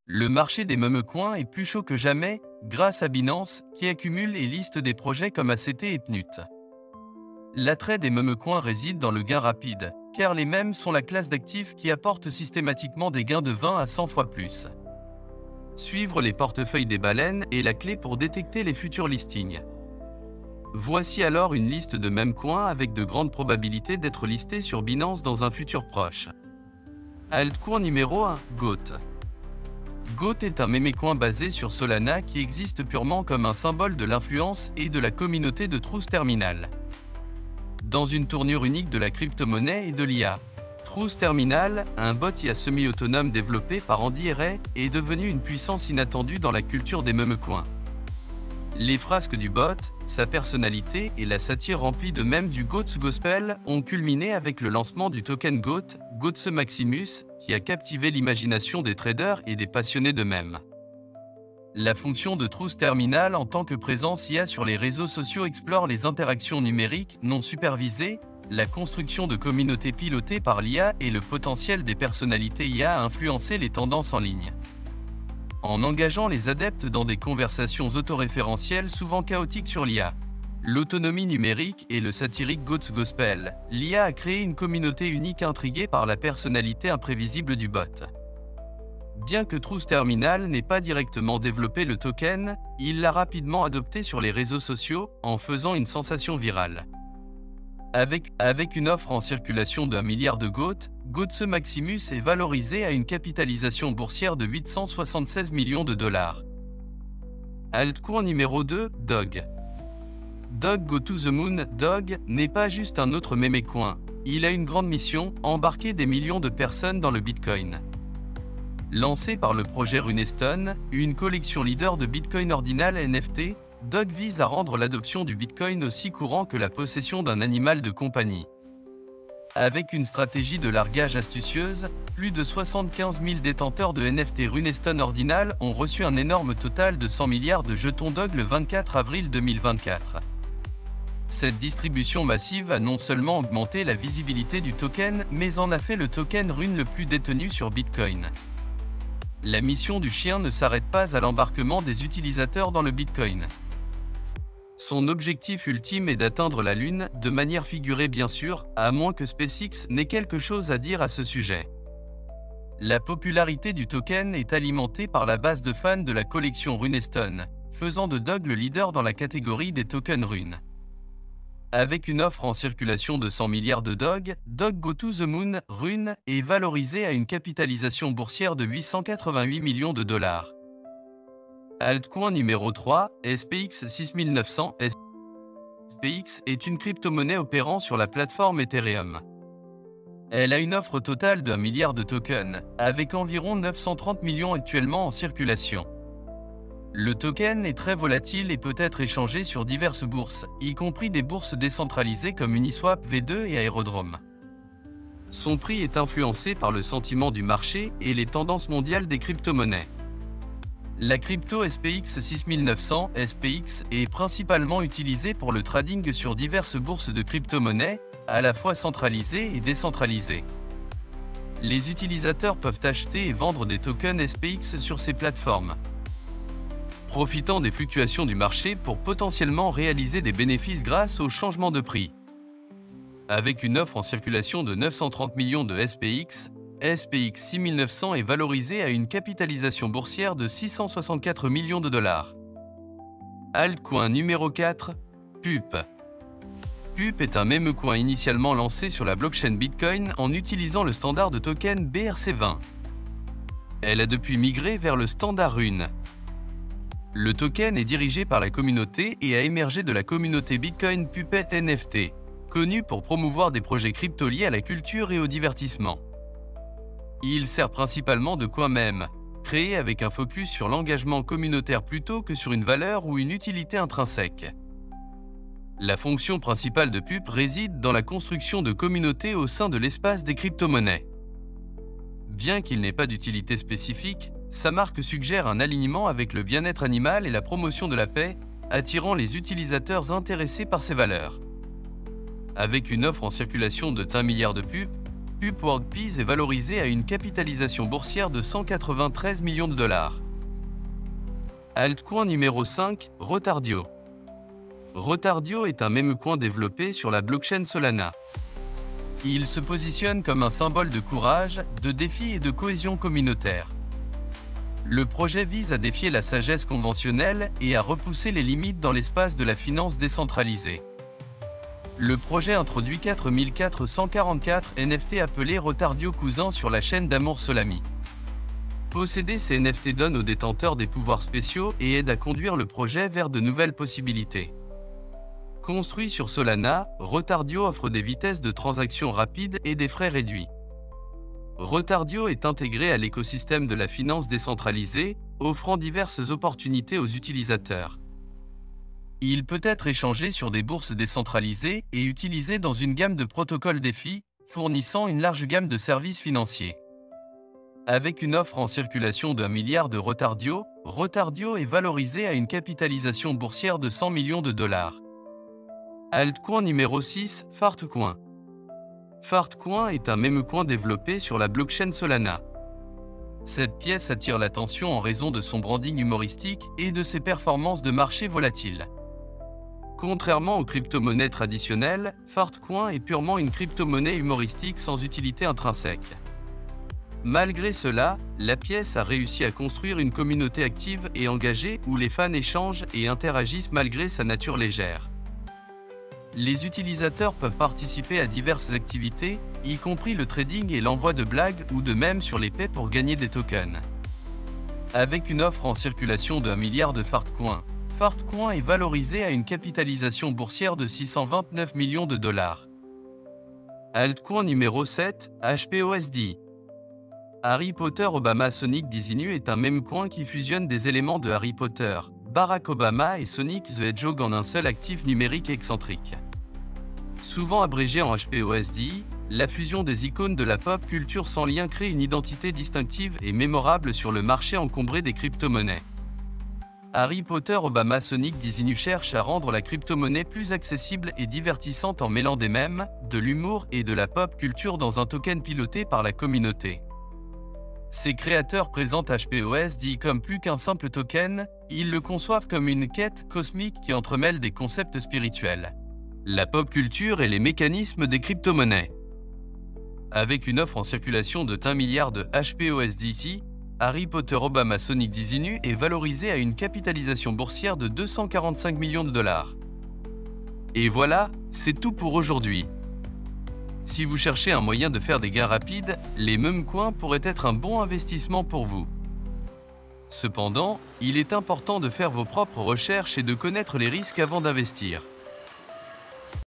Le marché des meme-coins est plus chaud que jamais grâce à Binance qui accumule et liste des projets comme ACT et PNUT. L'attrait des meme-coins réside dans le gain rapide, car les mèmes sont la classe d'actifs qui apportent systématiquement des gains de 20 à 100 fois plus. Suivre les portefeuilles des baleines est la clé pour détecter les futurs listings. Voici alors une liste de meme-coins avec de grandes probabilités d'être listés sur Binance dans un futur proche. Altcoin numéro 1, GOAT. GOAT est un mémécoin basé sur Solana qui existe purement comme un symbole de l'influence et de la communauté de Truth Terminal. Dans une tournure unique de la crypto-monnaie et de l'IA, Truth Terminal, un bot IA semi-autonome développé par Andy Ray, est devenu une puissance inattendue dans la culture des meme-coins. Les frasques du bot, sa personnalité et la satire remplie de mèmes du GOAT's Gospel ont culminé avec le lancement du token GOAT, GOAT's Maximus, qui a captivé l'imagination des traders et des passionnés de mèmes. La fonction de Truth Terminal en tant que présence IA sur les réseaux sociaux explore les interactions numériques non supervisées, la construction de communautés pilotées par l'IA et le potentiel des personnalités IA à influencer les tendances en ligne. En engageant les adeptes dans des conversations autoréférentielles souvent chaotiques sur l'IA, l'autonomie numérique et le satirique GOAT's Gospel, l'IA a créé une communauté unique intriguée par la personnalité imprévisible du bot. Bien que Truth Terminal n'ait pas directement développé le token, il l'a rapidement adopté sur les réseaux sociaux en faisant une sensation virale. Avec une offre en circulation d'1 milliard de GOAT, GOAT's Maximus est valorisé à une capitalisation boursière de 876 millions de dollars. Altcoin numéro 2, DOG. DOG Go to the Moon. DOG n'est pas juste un autre mémécoin, il a une grande mission, embarquer des millions de personnes dans le Bitcoin. Lancé par le projet Runestone, une collection leader de Bitcoin ordinal NFT, DOG vise à rendre l'adoption du Bitcoin aussi courant que la possession d'un animal de compagnie. Avec une stratégie de largage astucieuse, plus de 75 000 détenteurs de NFT Runestone ordinal ont reçu un énorme total de 100 milliards de jetons DOG le 24 avril 2024. Cette distribution massive a non seulement augmenté la visibilité du token, mais en a fait le token Rune le plus détenu sur Bitcoin. La mission du chien ne s'arrête pas à l'embarquement des utilisateurs dans le Bitcoin. Son objectif ultime est d'atteindre la Lune, de manière figurée bien sûr, à moins que SpaceX n'ait quelque chose à dire à ce sujet. La popularité du token est alimentée par la base de fans de la collection Runestone, faisant de DOG le leader dans la catégorie des tokens Rune. Avec une offre en circulation de 100 milliards de DOG, DOG Go to the Moon, Rune, est valorisé à une capitalisation boursière de 888 millions de dollars. Altcoin numéro 3, SPX 6900. SPX est une crypto-monnaie opérant sur la plateforme Ethereum. Elle a une offre totale d'1 milliard de tokens, avec environ 930 millions actuellement en circulation. Le token est très volatile et peut être échangé sur diverses bourses, y compris des bourses décentralisées comme Uniswap V2 et Aerodrome. Son prix est influencé par le sentiment du marché et les tendances mondiales des crypto-monnaies. La crypto SPX 6900 SPX est principalement utilisée pour le trading sur diverses bourses de crypto-monnaies, à la fois centralisées et décentralisées. Les utilisateurs peuvent acheter et vendre des tokens SPX sur ces plateformes, profitant des fluctuations du marché pour potentiellement réaliser des bénéfices grâce au changement de prix. Avec une offre en circulation de 930 millions de SPX, SPX 6900 est valorisé à une capitalisation boursière de 664 millions de dollars. Altcoin numéro 4, PUP. PUP est un mémecoin initialement lancé sur la blockchain Bitcoin en utilisant le standard de token BRC20. Elle a depuis migré vers le standard Rune. Le token est dirigé par la communauté et a émergé de la communauté Bitcoin Puppet NFT, connue pour promouvoir des projets crypto liés à la culture et au divertissement. Il sert principalement de coin mème, créé avec un focus sur l'engagement communautaire plutôt que sur une valeur ou une utilité intrinsèque. La fonction principale de PUP réside dans la construction de communautés au sein de l'espace des crypto-monnaies. Bien qu'il n'ait pas d'utilité spécifique, sa marque suggère un alignement avec le bien-être animal et la promotion de la paix, attirant les utilisateurs intéressés par ces valeurs. Avec une offre en circulation de 1 milliard de PUP Upwork Peas est valorisé à une capitalisation boursière de 193 millions de dollars. Altcoin numéro 5, Rotardio. Rotardio est un meme coin développé sur la blockchain Solana. Il se positionne comme un symbole de courage, de défi et de cohésion communautaire. Le projet vise à défier la sagesse conventionnelle et à repousser les limites dans l'espace de la finance décentralisée. Le projet introduit 4444 NFT appelés Rotardio Cousins sur la chaîne d'Amour Solami. Posséder ces NFT donne aux détenteurs des pouvoirs spéciaux et aide à conduire le projet vers de nouvelles possibilités. Construit sur Solana, Rotardio offre des vitesses de transaction rapides et des frais réduits. Rotardio est intégré à l'écosystème de la finance décentralisée, offrant diverses opportunités aux utilisateurs. Il peut être échangé sur des bourses décentralisées et utilisé dans une gamme de protocoles DeFi, fournissant une large gamme de services financiers. Avec une offre en circulation d'1 milliard de Rotardio, Rotardio est valorisé à une capitalisation boursière de 100 millions de dollars. Altcoin numéro 6, Fartcoin. Fartcoin est un meme coin développé sur la blockchain Solana. Cette pièce attire l'attention en raison de son branding humoristique et de ses performances de marché volatiles. Contrairement aux crypto-monnaies traditionnelles, Fartcoin est purement une crypto-monnaie humoristique sans utilité intrinsèque. Malgré cela, la pièce a réussi à construire une communauté active et engagée où les fans échangent et interagissent malgré sa nature légère. Les utilisateurs peuvent participer à diverses activités, y compris le trading et l'envoi de blagues ou de mèmes sur l'épée pour gagner des tokens. Avec une offre en circulation de 1 milliard de Fartcoin, Fartcoin est valorisé à une capitalisation boursière de 629 millions de dollars. Altcoin numéro 7, HPOSD. Harry Potter Obama Sonic Dizinu est un meme coin qui fusionne des éléments de Harry Potter, Barack Obama et Sonic the Hedgehog en un seul actif numérique excentrique. Souvent abrégé en HPOSD, la fusion des icônes de la pop culture sans lien crée une identité distinctive et mémorable sur le marché encombré des crypto-monnaies. Harry Potter Obama Sonic Dizinu cherche à rendre la crypto-monnaie plus accessible et divertissante en mêlant des mèmes, de l'humour et de la pop culture dans un token piloté par la communauté. Ses créateurs présentent HPOSD comme plus qu'un simple token, ils le conçoivent comme une quête cosmique qui entremêle des concepts spirituels, la pop culture et les mécanismes des crypto-monnaies. Avec une offre en circulation de 1 milliard de HPOSDT, Harry Potter Obama Sonic Dizinu est valorisé à une capitalisation boursière de 245 millions de dollars. Et voilà, c'est tout pour aujourd'hui. Si vous cherchez un moyen de faire des gains rapides, les meme coins pourraient être un bon investissement pour vous. Cependant, il est important de faire vos propres recherches et de connaître les risques avant d'investir.